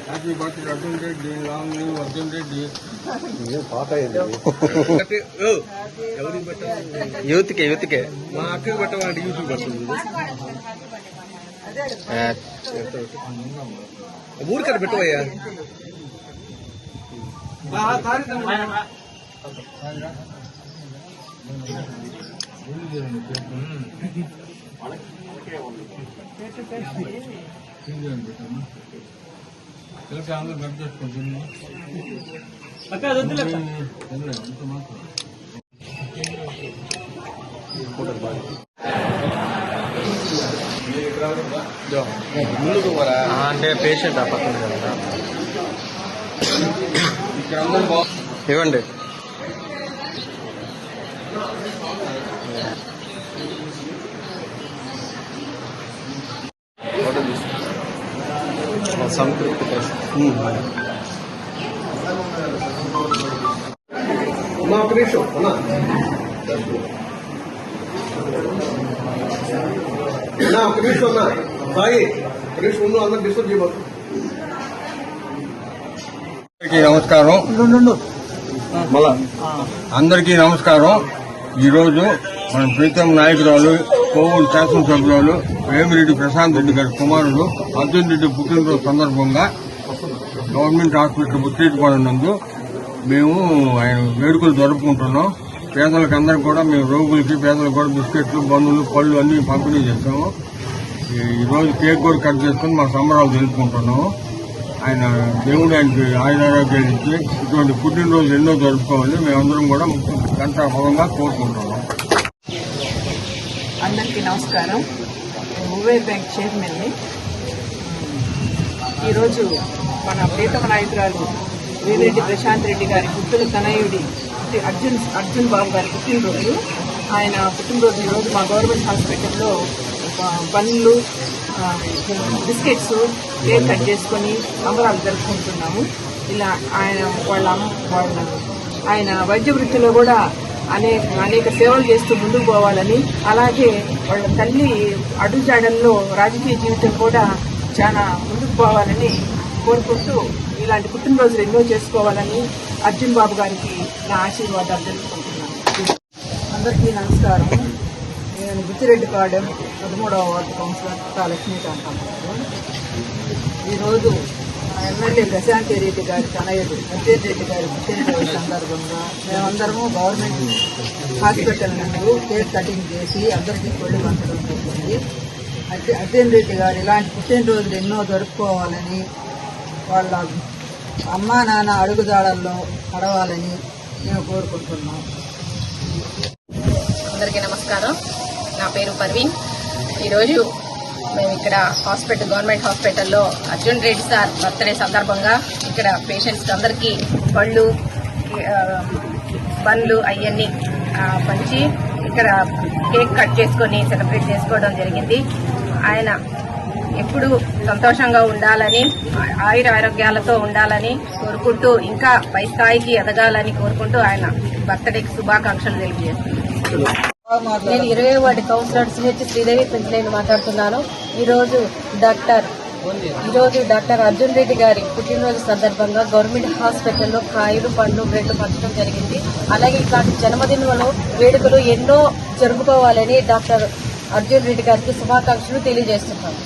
Happy birthday Arjun Reddy, long leave Arjun Reddy. పాత ఎవరికి పెట్టాలి? యూత్కే మా అక్కకి పెట్టాలంటే యూట్యూబ్ పడుతుంది. ఊరికడ పెట్టవయ్యా. అందరూ గడ్ చేసుకుంటున్నా ముందుకు పోరా అంటే పేషెంట్ ఆ పక్కన కదా. ఇక్కడ అందరూ ఇవ్వండి. సంతృప్తి ఒక నిమిషం ఒక నిమిషం సాయి ఒక నిమిషం ముందు అందరూ డిస్కస్ చేయబోతు. నమస్కారం. అందరికీ నమస్కారం. ఈరోజు మన ప్రీతం నాయకురాలు కోవూరు శాసనసభ్యులు వేమిరెడ్డి ప్రశాంత్ రెడ్డి గారి కుమారుడు అర్జున్ రెడ్డి పుట్టినరోజు సందర్భంగా గవర్నమెంట్ హాస్పిటల్ బుచ్చిరెడ్డిపాలెం నందు మేము ఆయన వేడుకలు జరుపుకుంటున్నాం. పేదలకు అందరికి కూడా మేము రోగులకి పేదలకు కూడా బిస్కెట్లు, బంధువులు, పళ్ళు అన్ని పంపిణీ చేస్తాము. ఈరోజు కేక్ కూడా కట్ చేసుకుని మా సంబరాలు జరుపుకుంటున్నాము. ఆయన దేవుడు ఆయనకి ఆయురారోగ్యాలు ఇచ్చి ఇటువంటి పుట్టినరోజు ఎన్నో జరుపుకోవాలి మేమందరం కూడా గంటాపదంగా కోరుకుంటున్నాం. అందరికీ నమస్కారం. ఉవేర్ బ్యాంక్ చైర్మన్ని. ఈరోజు మన ప్రీతమ నాయకురాలు వేమిరెడ్డి ప్రశాంత్ రెడ్డి గారి పుత్రుల తనయుడి అర్జున్ బాబు గారి పుట్టినరోజు. ఆయన పుట్టినరోజు ఈరోజు మా గవర్నమెంట్ హాస్పిటల్లో పండ్లు, బిస్కెట్స్, కేక్ కట్ చేసుకొని సంబరాలు జరుపుకుంటున్నాము. ఇలా ఆయన వైద్య వృత్తిలో కూడా అనేక సేవలు చేస్తూ ముందుకు పోవాలని, అలాగే వాళ్ళ తల్లి అడుగుజాడల్లో రాజకీయ జీవితం కూడా చాలా ముందుకు పోవాలని కోరుకుంటూ ఇలాంటి పుట్టినరోజులు ఎన్నో చేసుకోవాలని అర్జున్ బాబు గారికి నా ఆశీర్వాదాలు తెలుపుకుంటున్నాను. అందరికీ నమస్కారం. నేను బుచ్చిరెడ్డిపాలెం 13వ వార్డు కౌన్సిలర్ లక్ష్మీకాంతమ్మ. ఈరోజు ఎమ్మెల్యే ప్రశాంత్ రెడ్డి గారి తనయుడు అర్జున్ రెడ్డి గారి పుట్టినరోజు సందర్భంగా మేమందరము గవర్నమెంట్ హాస్పిటల్ నందు కేక్ కటింగ్ చేసి అందరికీ కొళ్ళు పంచడం జరిగింది. అర్జున్ రెడ్డి గారు ఇలాంటి పుట్టినరోజులు ఎన్నో జరుపుకోవాలని, వాళ్ళ అమ్మా నాన్న అడుగుదాడల్లో నడవాలని మేము కోరుకుంటున్నాం. అందరికీ నమస్కారం. నా పేరు పర్వీన్. ఈరోజు మేము ఇక్కడ గవర్నమెంట్ హాస్పిటల్లో అర్జున్ రెడ్డి సార్ బర్త్డే సందర్భంగా ఇక్కడ పేషెంట్స్ అందరికీ పళ్ళు, బండ్లు అవన్నీ పంచి ఇక్కడ కేక్ కట్ చేసుకొని సెలబ్రేట్ చేసుకోవడం జరిగింది. ఆయన ఎప్పుడు సంతోషంగా ఉండాలని, ఆయురారోగ్యాలతో ఉండాలని కోరుకుంటూ ఇంకా పై స్థాయికి ఎదగాలని కోరుకుంటూ ఆయన బర్త్డేకి శుభాకాంక్షలు తెలియజేస్తున్నాను. నేను 20వ వార్డు కౌన్సిలర్ సిహెచ్ శ్రీదేవి పెంచలేని మాట్లాడుతున్నాను. ఈరోజు డాక్టర్ అర్జున్ రెడ్డి గారి పుట్టినరోజు సందర్భంగా గవర్నమెంట్ హాస్పిటల్లో కాయలు, పండ్లు, బ్రెడ్లు పంచడం జరిగింది. అలాగే ఇలాంటి జన్మదినంలో వేడుకలు ఎన్నో జరుపుకోవాలని డాక్టర్ అర్జున్ రెడ్డి గారికి శుభాకాంక్షలు తెలియజేస్తున్నాను.